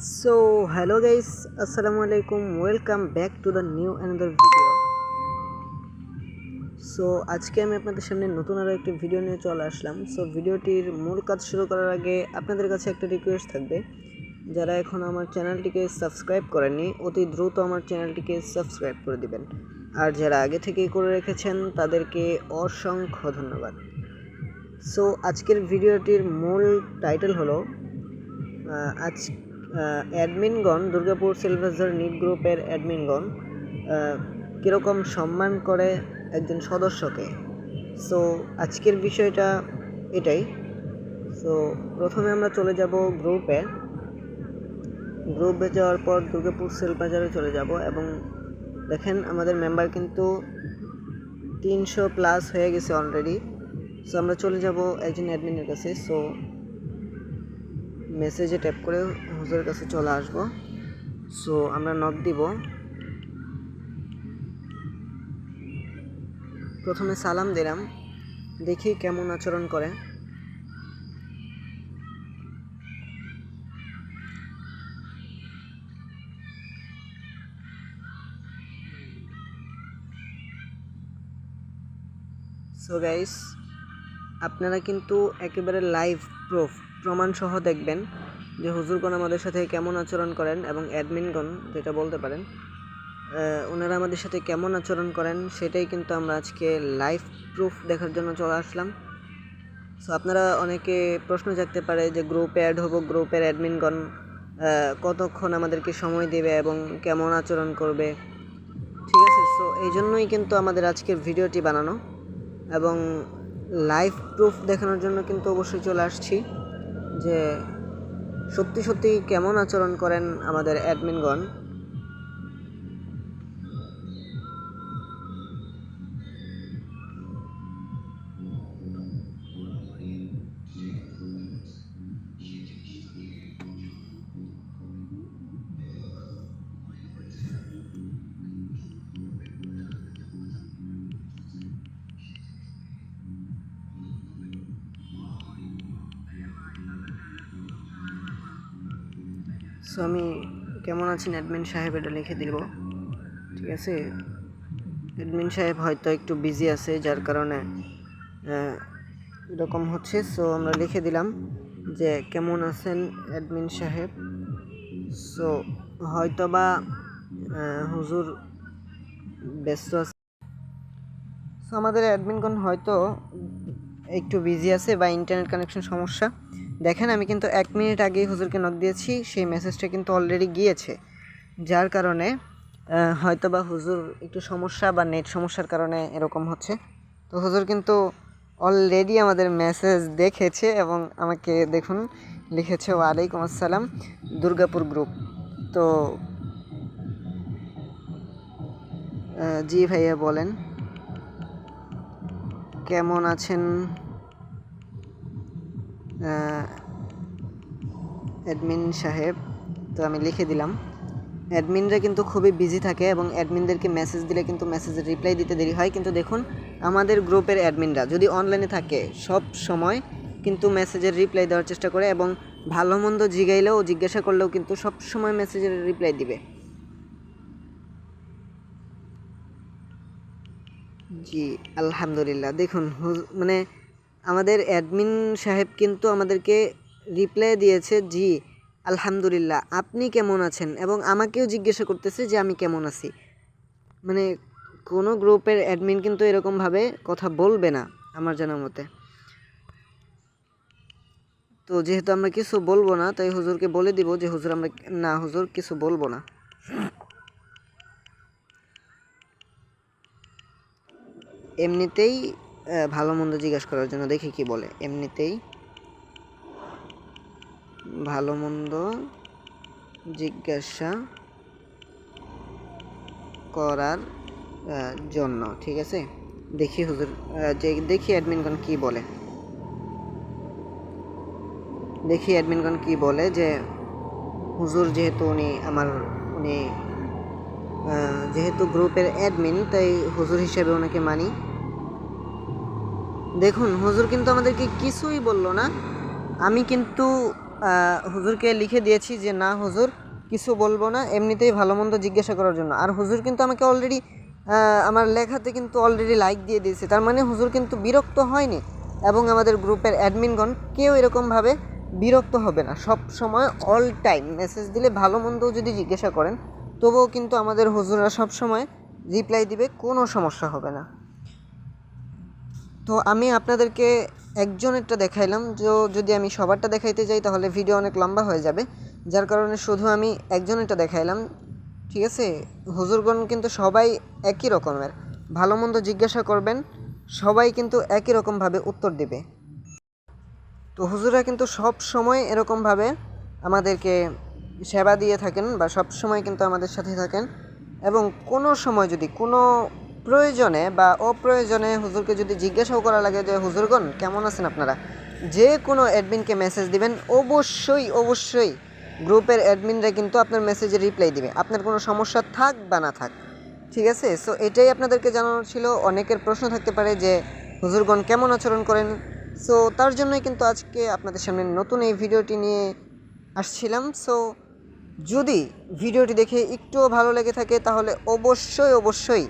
So hello guys, assalamu alaikum, welcome back to the new another video. So আজকে আমি আপনাদের সামনে নতুন আরও একটি ভিডিও নিয়ে চলে আসলাম। সো ভিডিওটির মূল কাজ শুরু করার আগে আপনাদের কাছে একটা রিকোয়েস্ট থাকবে, যারা এখন আমার চ্যানেলটিকে সাবস্ক্রাইব করেননি অতি দ্রুত আমার চ্যানেলটিকে সাবস্ক্রাইব করে দিবেন, আর যারা আগে থেকেই করে রেখেছেন তাদেরকে অসংখ্য ধন্যবাদ। সো আজকের ভিডিওটির মূল টাইটেল হলো আজ অ্যাডমিনগণ দুর্গাপুর সিলভার নিট গ্রুপের অ্যাডমিনগণ কীরকম সম্মান করে একজন সদস্যকে। সো আজকের বিষয়টা এটাই। সো প্রথমে আমরা চলে যাব গ্রুপে যাওয়ার পর দুর্গাপুর সেল বাজারে চলে যাব এবং দেখেন আমাদের মেম্বার কিন্তু 300+ হয়ে গেছে অলরেডি। সো আমরা চলে যাব একজন অ্যাডমিনের কাছে। সো মেসেজে ট্যাপ করে হুজুরের কাছে চলে আসব। সো আমরা নক দিব। প্রথমে সালাম দিলাম, দেখি কেমন আচরণ করে। সো গাইস, আপনারা কিন্তু একেবারে লাইভ প্রমাণ সহ দেখবেন যে হুজুরগণ আমাদের সাথে কেমন আচরণ করেন এবং অ্যাডমিনগণ যেটা বলতে পারেন ওনারা আমাদের সাথে কেমন আচরণ করেন, সেটাই কিন্তু আমরা আজকে লাইভ প্রুফ দেখার জন্য চলে আসলাম। সো আপনারা অনেকে প্রশ্ন জাগতে পারে যে গ্রুপে অ্যাড হবো, গ্রুপের অ্যাডমিনগণ কতক্ষণ আমাদেরকে সময় দেবে এবং কেমন আচরণ করবে, ঠিক আছে। সো এই জন্যই কিন্তু আমাদের আজকের ভিডিওটি বানানো এবং লাইভ প্রুফ দেখানোর জন্য কিন্তু অবশ্যই চলে আসছি যে সত্যি সত্যি কেমন আচরণ করেন আমাদের অ্যাডমিনগণ। সো আমি কেমন আছেন অ্যাডমিন সাহেব এটা লিখে দিব, ঠিক আছে। অ্যাডমিন সাহেব হয়তো একটু বিজি আছে, যার কারণে এরকম হচ্ছে। সো আমরা লিখে দিলাম যে কেমন আছেন অ্যাডমিন সাহেব। সো হয়তো বা হুজুর ব্যস্ত আছে। সো আমাদের অ্যাডমিনগণ হয়তো একটু বিজি আছে বা ইন্টারনেট কানেকশন সমস্যা। দেখেন আমি কিন্তু 1 মিনিট আগেই হুজুরকে নক দিয়েছি, সেই মেসেজটা কিন্তু অলরেডি গিয়েছে, যার কারণে হয়তো বা হুজুর একটু সমস্যা বা নেট সমস্যার কারণে এরকম হচ্ছে। তো হুজুর কিন্তু অলরেডি আমাদের মেসেজ দেখেছে এবং আমাকে দেখুন লিখেছে ওয়ালাইকুম আসসালাম দুর্গাপুর গ্রুপ। তো জি ভাইয়া বলেন কেমন আছেন অ্যাডমিন সাহেব। তো আমি লিখে দিলাম। অ্যাডমিনরা কিন্তু খুবই বিজি থাকে এবং অ্যাডমিনদেরকে মেসেজ দিলে কিন্তু মেসেজের রিপ্লাই দিতে দেরি হয়, কিন্তু দেখুন আমাদের গ্রুপের অ্যাডমিনরা যদি অনলাইনে থাকে সব সময় কিন্তু মেসেজের রিপ্লাই দেওয়ার চেষ্টা করে এবং ভালো মন্দ জিগাইলেও জিজ্ঞাসা করলেও কিন্তু সব সময় মেসেজের রিপ্লাই দিবে। জি আলহামদুলিল্লাহ। দেখুন মানে আমাদের অ্যাডমিন সাহেব কিন্তু আমাদেরকে রিপ্লাই দিয়েছে জি আলহামদুলিল্লাহ, আপনি কেমন আছেন, এবং আমাকেও জিজ্ঞাসা করতেছে যে আমি কেমন আছি। মানে কোনো গ্রুপের অ্যাডমিন কিন্তু এরকমভাবে কথা বলবে না আমার জানার মতে। তো যেহেতু আমরা কিছু বলবো না, তাই হুজুরকে বলে দিব যে হুজুর আমরা না, হুজুর কিছু বলবো না। এমনিতেই ভালো মন্দ জিজ্ঞাসা করার জন্য, দেখি কি বলে। এমনিতেই ভালো মন্দ জিজ্ঞাসা করার জন্য, ঠিক আছে। দেখি হুজুর দেখি অ্যাডমিনগণ কি বলে, যে হুজুর যেহেতু উনি যেহেতু গ্রুপের অ্যাডমিন, তাই হুজুর হিসেবে ওনাকে মানি। দেখুন হুজুর কিন্তু আমাদেরকে কিছুই বললো না, আমি কিন্তু হুজুরকে লিখে দিয়েছি যে না হুজুর কিছু বলবো না, এমনিতেই ভালো মন্দ জিজ্ঞাসা করার জন্য। আর হুজুর কিন্তু আমাকে অলরেডি আমার লেখাতে কিন্তু অলরেডি লাইক দিয়ে দিয়েছে, তার মানে হুজুর কিন্তু বিরক্ত হয়নি। এবং আমাদের গ্রুপের অ্যাডমিনগণ কেউ এরকমভাবে বিরক্ত হবে না, সব সময় অল টাইম মেসেজ দিলে ভালো মন্দও যদি জিজ্ঞাসা করেন তবুও কিন্তু আমাদের হুজুররা সব সময় রিপ্লাই দিবে, কোনো সমস্যা হবে না। তো আমি আপনাদেরকে একজনেরটা দেখাইলাম, যদি আমি সবারটা দেখাইতে যাই তাহলে ভিডিও অনেক লম্বা হয়ে যাবে, যার কারণে শুধু আমি একজনেরটা দেখাইলাম। ঠিক আছে, হুজুরগণ কিন্তু সবাই একই রকমের, ভালো মন্দ জিজ্ঞাসা করবেন সবাই কিন্তু একই রকমভাবে উত্তর দেবে। তো হুজুররা কিন্তু সব সময় এরকমভাবে আমাদেরকে সেবা দিয়ে থাকেন বা সব সময় কিন্তু আমাদের সাথে থাকেন। এবং কোনো সময় যদি কোনো প্রয়োজনে বা অপ্রয়োজনে হুজুরকে যদি জিজ্ঞাসাও করা লাগে যে হুজুরগণ কেমন আছেন আপনারা, যে কোনো অ্যাডমিনকে মেসেজ দিবেন, অবশ্যই গ্রুপের অ্যাডমিনরা কিন্তু আপনার মেসেজে রিপ্লাই দিবে, আপনার কোনো সমস্যা থাক বা না থাক। ঠিক আছে, সো এটাই আপনাদেরকে জানানো ছিল। অনেকের প্রশ্ন থাকতে পারে যে হুজুরগণ কেমন আচরণ করেন, সো তার জন্যই কিন্তু আজকে আপনাদের সামনে নতুন এই ভিডিওটি নিয়ে আসছিলাম। সো যদি ভিডিওটি দেখে একটুও ভালো লেগে থাকে তাহলে অবশ্যই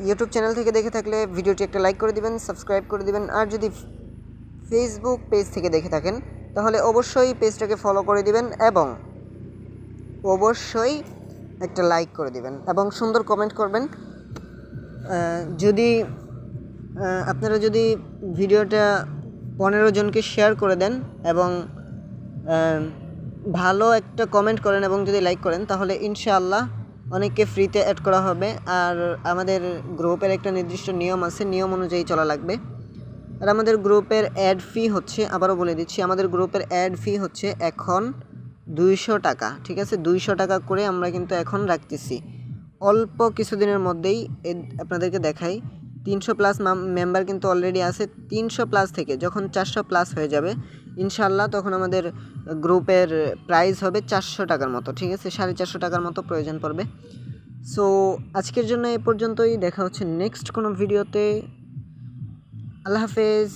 ইউটিউব চ্যানেল থেকে দেখে থাকলে ভিডিওটি একটা লাইক করে দিবেন, সাবস্ক্রাইব করে দিবেন। আর যদি ফেসবুক পেজ থেকে দেখে থাকেন তাহলে অবশ্যই পেজটাকে ফলো করে দিবেন এবং অবশ্যই একটা লাইক করে দিবেন এবং সুন্দর কমেন্ট করবেন। যদি আপনারা যদি ভিডিওটা 15 জনকে শেয়ার করে দেন এবং ভালো একটা কমেন্ট করেন এবং যদি লাইক করেন তাহলে ইনশাআল্লাহ অনেককে ফ্রিতে অ্যাড করা হবে। আর আমাদের গ্রুপের একটা নির্দিষ্ট নিয়ম আছে, নিয়ম অনুযায়ী চলা লাগবে। আর আমাদের গ্রুপের অ্যাড ফি হচ্ছে, আবারও বলে দিচ্ছি, আমাদের গ্রুপের অ্যাড ফি হচ্ছে এখন 200 টাকা। ঠিক আছে, 200 টাকা করে আমরা কিন্তু এখন রাখতেছি। অল্প কিছুদিনের মধ্যেই আপনাদেরকে দেখাই 300 প্লাস মেম্বার কিন্তু অলরেডি আছে। 300 প্লাস থেকে যখন 400 প্লাস হয়ে যাবে ইনশাআল্লাহ তখন আমাদের গ্রুপের প্রাইস হবে 400 টাকার মতো। ঠিক আছে, 450 টাকার মতো প্রয়োজন পড়বে। সো আজকের জন্য এ পর্যন্তই, দেখা হচ্ছে নেক্সট কোনো ভিডিওতে। আল্লাহ হাফেজ।